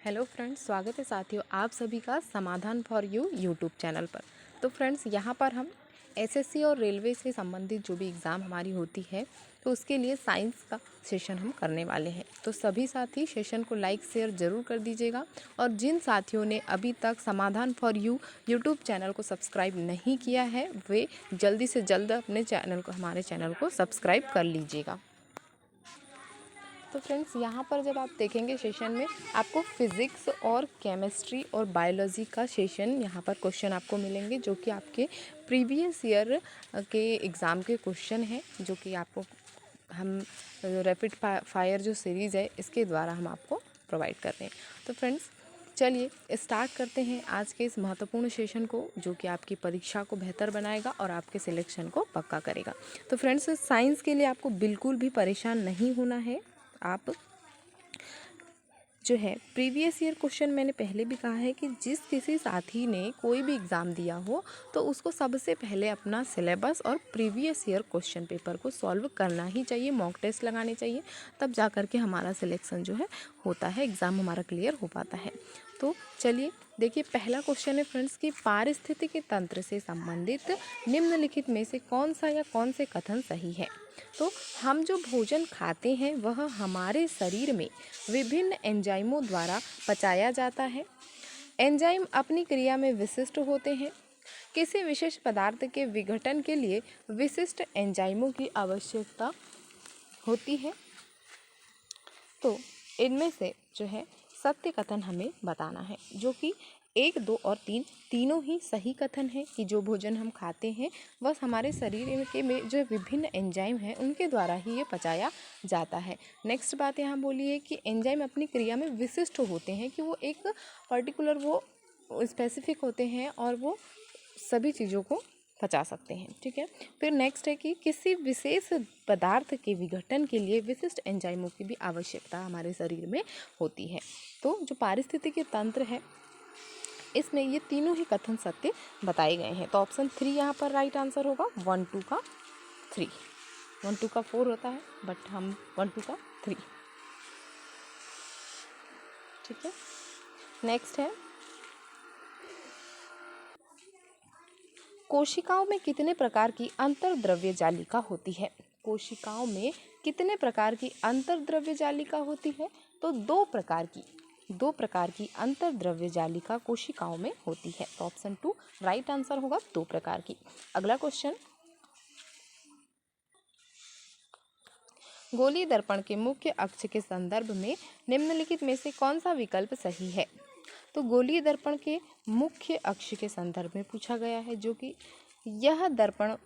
Hello friends, स्वागत है साथियों आप सभी का समाधान फॉर यू यूट्यूब चैनल पर। तो फ्रेंड्स, यहाँ पर हम एसएससी और रेलवे से संबंधित जो भी एग्ज़ाम हमारी होती है तो उसके लिए साइंस का सेशन हम करने वाले हैं। तो सभी साथी सेशन को लाइक शेयर ज़रूर कर दीजिएगा और जिन साथियों ने अभी तक समाधान फॉर यू यूट्यूब चैनल को सब्सक्राइब नहीं किया है वे जल्दी से जल्द अपने हमारे चैनल को सब्सक्राइब कर लीजिएगा। तो फ्रेंड्स, यहाँ पर जब आप देखेंगे सेशन में आपको फिज़िक्स और केमिस्ट्री और बायोलॉजी का सेशन यहाँ पर क्वेश्चन आपको मिलेंगे जो कि आपके प्रीवियस ईयर के एग्ज़ाम के क्वेश्चन हैं, जो कि आपको हम रैपिड फायर जो सीरीज़ है इसके द्वारा हम आपको प्रोवाइड कर रहे हैं। तो फ्रेंड्स, चलिए स्टार्ट करते हैं आज के इस महत्वपूर्ण सेशन को, जो कि आपकी परीक्षा को बेहतर बनाएगा और आपके सिलेक्शन को पक्का करेगा। तो फ्रेंड्स, साइंस के लिए आपको बिल्कुल भी परेशान नहीं होना है। आप जो है प्रीवियस ईयर क्वेश्चन, मैंने पहले भी कहा है कि जिस किसी साथी ने कोई भी एग्ज़ाम दिया हो तो उसको सबसे पहले अपना सिलेबस और प्रीवियस ईयर क्वेश्चन पेपर को सॉल्व करना ही चाहिए, मॉक टेस्ट लगाने चाहिए, तब जा कर के हमारा सिलेक्शन जो है होता है, एग्ज़ाम हमारा क्लियर हो पाता है। तो चलिए देखिए, पहला क्वेश्चन है फ्रेंड्स कि पारिस्थितिकी तंत्र से संबंधित निम्नलिखित में से कौन सा या कौन से कथन सही है। तो हम जो भोजन खाते हैं वह हमारे शरीर में विभिन्न एंजाइमों द्वारा पचाया जाता है। एंजाइम अपनी क्रिया में विशिष्ट होते हैं। किसी विशेष पदार्थ के विघटन के लिए विशिष्ट एंजाइमों की आवश्यकता होती है। तो इनमें से जो है सत्य कथन हमें बताना है, जो कि 1, 2 और 3 तीनों ही सही कथन है कि जो भोजन हम खाते हैं बस हमारे शरीर के में जो विभिन्न एंजाइम हैं उनके द्वारा ही ये पचाया जाता है। नेक्स्ट बात यहाँ बोली है कि एंजाइम अपनी क्रिया में विशिष्ट होते हैं, कि वो एक पर्टिकुलर वो स्पेसिफिक होते हैं और वो सभी चीज़ों को पचा सकते हैं। ठीक है, फिर नेक्स्ट है कि किसी विशेष पदार्थ के विघटन के लिए विशिष्ट एंजाइमों की भी आवश्यकता हमारे शरीर में होती है। तो जो पारिस्थितिकी तंत्र है इसमें ये तीनों ही कथन सत्य बताए गए हैं। तो ऑप्शन 3 यहाँ पर राइट आंसर होगा। 1, 2 का 3, 1, 2 का 4 होता है बट हम 1, 2 का 3। ठीक है, नेक्स्ट है कोशिकाओं में कितने प्रकार की अंतर्द्रव्य जालिका होती है। कोशिकाओं में कितने प्रकार की अंतर्द्रव्य जालिका होती है। तो दो प्रकार की अंतर्द्रव्य जालिका कोशिकाओं में होती है। तो ऑप्शन 2 राइट आंसर होगा, 2 प्रकार की। अगला क्वेश्चन, गोलीय दर्पण के मुख्य अक्ष के संदर्भ में निम्नलिखित में से कौन सा विकल्प सही है। तो गोलीय दर्पण के मुख्य अक्ष के संदर्भ में पूछा गया है, जो कि यह दर्पण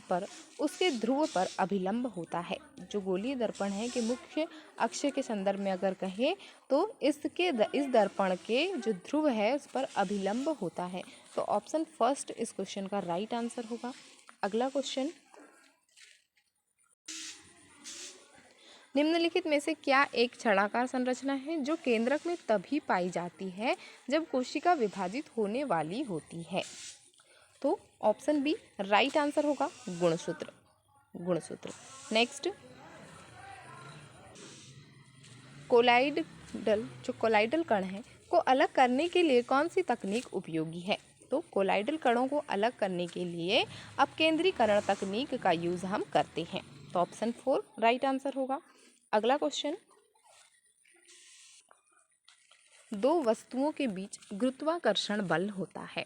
पर उसके ध्रुव पर अभिलंब होता है। जो गोलीय दर्पण है कि मुख्य अक्ष के संदर्भ में अगर कहें तो इस दर्पण के जो ध्रुव है उस पर अभिलंब होता है। तो ऑप्शन फर्स्ट इस क्वेश्चन का राइट आंसर होगा। अगला क्वेश्चन, निम्नलिखित में से क्या एक छड़ाकार संरचना है जो केंद्रक में तभी पाई जाती है जब कोशिका विभाजित होने वाली होती है। तो ऑप्शन बी राइट आंसर होगा, गुणसूत्र। नेक्स्ट, कोलाइडल कण है को अलग करने के लिए कौन सी तकनीक उपयोगी है। तो कोलाइडल कणों को अलग करने के लिए अपकेंद्रीकरण तकनीक का यूज हम करते हैं। तो ऑप्शन 4 राइट आंसर होगा। अगला क्वेश्चन, दो वस्तुओं के बीच गुरुत्वाकर्षण बल होता है।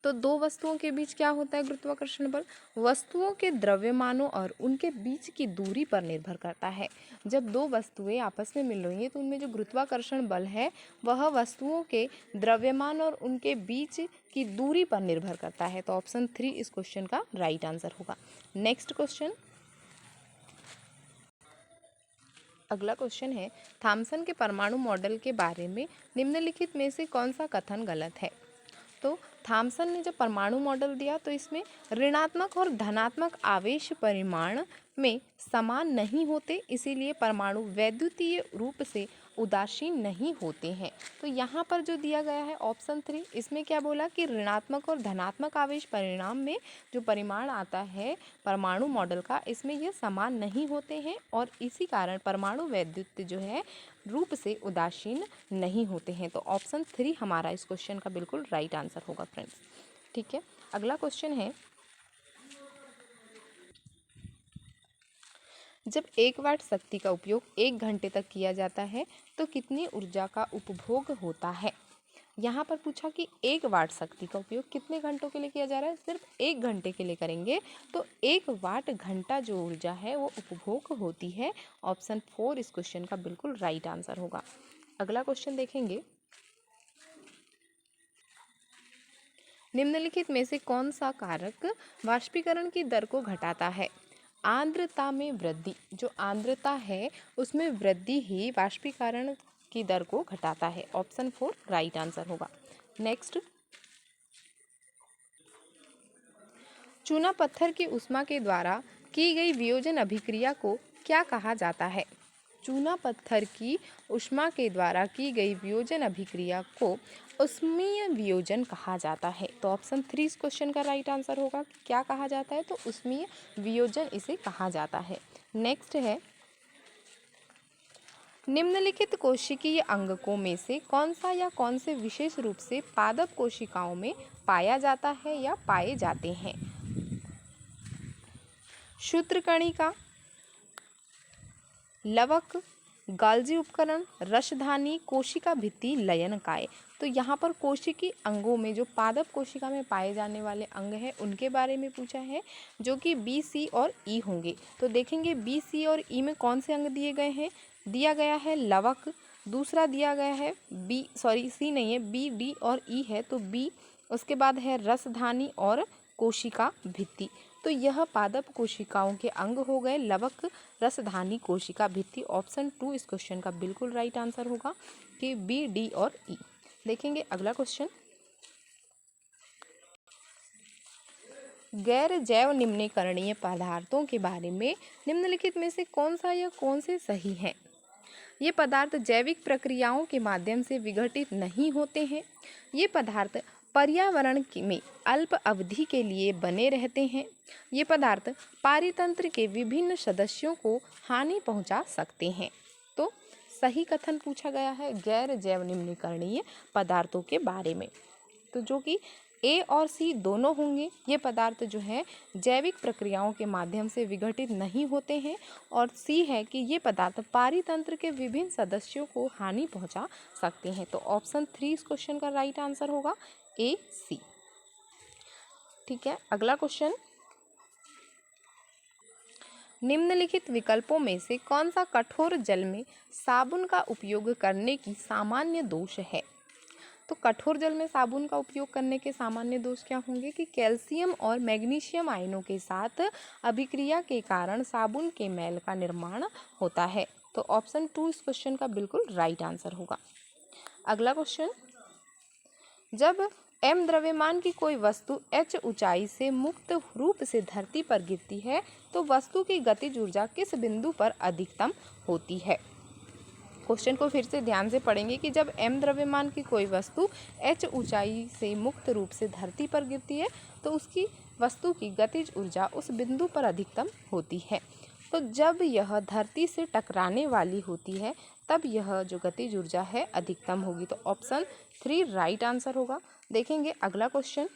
तो दो वस्तुओं के बीच क्या होता है गुरुत्वाकर्षण बल। वस्तुओं के द्रव्यमानों और उनके बीच की दूरी पर निर्भर करता है। जब दो वस्तुएं आपस में मिल रही हैं तो उनमें जो गुरुत्वाकर्षण बल है वह वस्तुओं के द्रव्यमान और उनके बीच की दूरी पर निर्भर करता है। तो ऑप्शन 3 इस क्वेश्चन का राइट आंसर होगा। नेक्स्ट क्वेश्चन, अगला क्वेश्चन है थॉमसन के परमाणु मॉडल के बारे में निम्नलिखित में से कौन सा कथन गलत है। तो थॉमसन ने जब परमाणु मॉडल दिया तो इसमें ऋणात्मक और धनात्मक आवेश परिमाण में समान नहीं होते, इसीलिए परमाणु वैद्युतीय रूप से उदासीन नहीं होते हैं। तो यहाँ पर जो दिया गया है ऑप्शन 3, इसमें क्या बोला कि ऋणात्मक और धनात्मक आवेश परिणाम में जो परिमाण आता है परमाणु मॉडल का, इसमें ये समान नहीं होते हैं और इसी कारण परमाणु वैद्युत जो है रूप से उदासीन नहीं होते हैं। तो ऑप्शन 3 हमारा इस क्वेश्चन का बिल्कुल राइट आंसर होगा फ्रेंड्स। ठीक है, अगला क्वेश्चन है, जब 1 वाट शक्ति का उपयोग 1 घंटे तक किया जाता है तो कितनी ऊर्जा का उपभोग होता है। यहाँ पर पूछा कि 1 वाट शक्ति का उपयोग कितने घंटों के लिए किया जा रहा है, सिर्फ 1 घंटे के लिए करेंगे तो 1 वाट घंटा जो ऊर्जा है वो उपभोग होती है। ऑप्शन 4 इस क्वेश्चन का बिल्कुल राइट आंसर होगा। अगला क्वेश्चन देखेंगे, निम्नलिखित में से कौन सा कारक वाष्पीकरण की दर को घटाता है। आर्द्रता में वृद्धि, जो आर्द्रता है उसमें वृद्धि ही वाष्पीकरण की दर को घटाता है। ऑप्शन 4 राइट आंसर होगा। नेक्स्ट, चूना पत्थर की ऊष्मा के द्वारा की गई वियोजन अभिक्रिया को क्या कहा जाता है। चूना पत्थर की ऊष्मा के द्वारा की गई वियोजन अभिक्रिया को ऊष्मीय वियोजन कहा जाता है। तो ऑप्शन 3 इस क्वेश्चन का राइट आंसर होगा। क्या कहा जाता है, तो ऊष्मीय वियोजन इसे कहा जाता है। नेक्स्ट है, निम्नलिखित कोशिकीय अंगकों में से कौन सा या कौन से विशेष रूप से पादप कोशिकाओं में पाया जाता है या पाए जाते हैं। सूत्रकणिका, लवक, गाल्जी उपकरण, रसधानी, कोशिका भित्ति, लयनकाय। तो यहाँ पर कोशिकी अंगों में जो पादप कोशिका में पाए जाने वाले अंग हैं उनके बारे में पूछा है, जो कि बी, सी और ई होंगे। तो देखेंगे बी, सी और ई में कौन से अंग दिए गए हैं। दिया गया है लवक, दूसरा दिया गया है सी नहीं है, बी, डी और ई है तो बी, उसके बाद है रसधानी और कोशिका भित्ति। तो यह पादप कोशिकाओं के अंग हो गए लवक, रसधानी, कोशिका भित्ति। ऑप्शन 2 इस क्वेश्चन का बिल्कुल राइट आंसर होगा कि बी, डी और ई। देखेंगे अगला क्वेश्चन, गैर जैव निम्नीकरणीय पदार्थों के बारे में निम्नलिखित में से कौन सा या कौन से सही हैं। ये पदार्थ जैविक प्रक्रियाओं के माध्यम से विघटित नहीं होते हैं। ये पदार्थ पर्यावरण में अल्प अवधि के लिए बने रहते हैं। ये पदार्थ पारितंत्र के विभिन्न सदस्यों को हानि पहुंचा सकते हैं। तो सही कथन पूछा गया है गैर जैव निम्नीकरणीय पदार्थों के बारे में, तो जो कि ए और सी दोनों होंगे। ये पदार्थ जो है जैविक प्रक्रियाओं के माध्यम से विघटित नहीं होते हैं, और सी है कि ये पदार्थ पारितंत्र के विभिन्न सदस्यों को हानि पहुंचा सकते हैं। तो ऑप्शन 3 इस क्वेश्चन का राइट आंसर होगा, ए, सी। ठीक है, अगला क्वेश्चन, निम्नलिखित विकल्पों में से कौन सा कठोर जल में साबुन का उपयोग करने की सामान्य दोष है। तो कठोर जल में साबुन का उपयोग करने के सामान्य दोष क्या होंगे कि कैल्शियम और मैग्नीशियम आयनों के साथ अभिक्रिया के कारण साबुन के मैल का निर्माण होता है। तो ऑप्शन 2 इस क्वेश्चन का बिल्कुल राइट आंसर होगा। अगला क्वेश्चन, जब m द्रव्यमान की कोई वस्तु h ऊंचाई से मुक्त रूप से धरती पर गिरती है तो वस्तु की गतिज ऊर्जा किस बिंदु पर अधिकतम होती है। क्वेश्चन को फिर से ध्यान से पढ़ेंगे कि जब m द्रव्यमान की कोई वस्तु h ऊंचाई से मुक्त रूप से धरती पर गिरती है तो उसकी वस्तु की गतिज ऊर्जा उस बिंदु पर अधिकतम होती है। तो जब यह धरती से टकराने वाली होती है तब यह जो गतिज ऊर्जा है अधिकतम होगी। तो ऑप्शन 3 राइट आंसर होगा। देखेंगे अगला क्वेश्चन,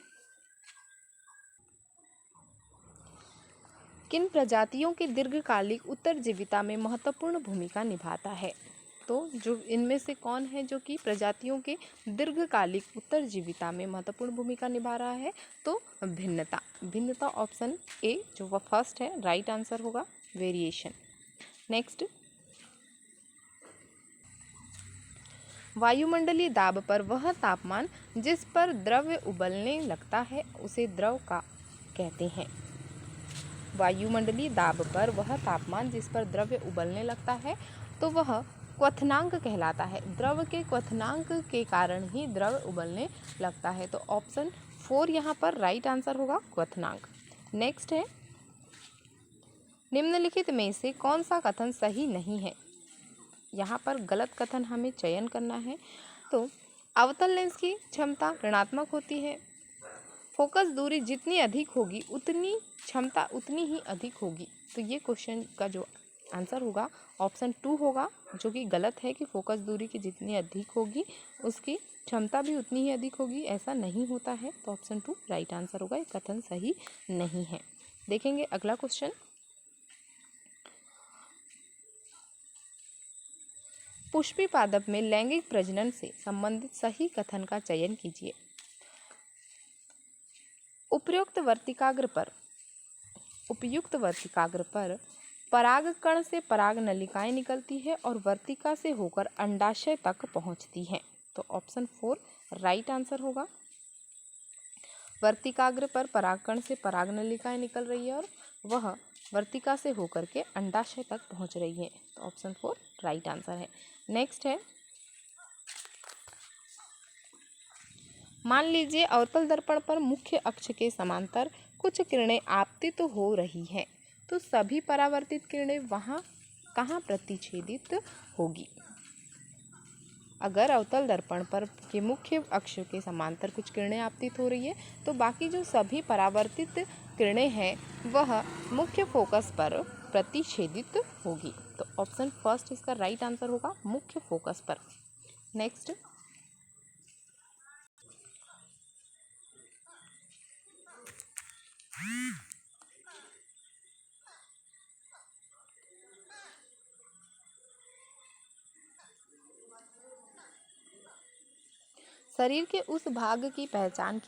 किन प्रजातियों की दीर्घकालिक उत्तरजीविता में महत्वपूर्ण भूमिका निभाता है। तो जो इनमें से कौन है जो कि प्रजातियों के दीर्घकालिक उत्तरजीविता में महत्वपूर्ण भूमिका निभा रहा है, तो भिन्नता ऑप्शन ए जो वह फर्स्ट है राइट आंसर होगा, वेरिएशन। नेक्स्ट, वायुमंडलीय दाब पर वह तापमान जिस पर द्रव्य उबलने लगता है उसे द्रव का कहते हैं। वायुमंडलीय दाब पर वह तापमान जिस पर द्रव्य उबलने लगता है तो वह क्वथनांक कहलाता है। द्रव के क्वथनांक के कारण ही द्रव उबलने लगता है। तो ऑप्शन 4 यहाँ पर राइट आंसर होगा, क्वथनांक। नेक्स्ट है, निम्नलिखित में से कौन सा कथन सही नहीं है? यहाँ पर गलत कथन हमें चयन करना है। तो अवतल लेंस की क्षमता ऋणात्मक होती है। फोकस दूरी जितनी अधिक होगी उतनी क्षमता उतनी ही अधिक होगी। तो ये क्वेश्चन का जो आंसर होगा ऑप्शन 2 होगा, जो कि गलत है कि फोकस दूरी की जितनी अधिक होगी उसकी क्षमता भी उतनी ही अधिक होगी, ऐसा नहीं होता है। तो ऑप्शन 2 राइट आंसर होगा, ये कथन सही नहीं है। देखेंगे अगला क्वेश्चन। पुष्पी पादप में लैंगिक प्रजनन से संबंधित सही कथन का चयन कीजिए। उपयुक्त वर्तिकाग्र पर परागकण से पराग नलिकाएं निकलती है और वर्तिका से होकर अंडाशय तक पहुंचती हैं। तो ऑप्शन 4 राइट आंसर होगा। वर्तिकाग्र पर परागकण से पराग नलिकाएं निकल रही है और वह वर्तिका से होकर के अंडाशय तक पहुंच रही है। तो ऑप्शन 4 राइट आंसर है। नेक्स्ट है, मान लीजिए अवतल दर्पण पर मुख्य अक्ष के समांतर कुछ किरणें आपतित तो हो रही हैं, तो सभी परावर्तित किरणें वहाँ कहाँ प्रतिच्छेदित होगी? अगर अवतल दर्पण पर के मुख्य अक्ष के समांतर कुछ किरणें आपतित हो रही है तो बाकी जो सभी परावर्तित किरणें हैं वह मुख्य फोकस पर प्रतिच्छेदित होगी। तो ऑप्शन फर्स्ट इसका राइट आंसर होगा, मुख्य फोकस पर। नेक्स्ट, शरीर के उस भाग की पहचान की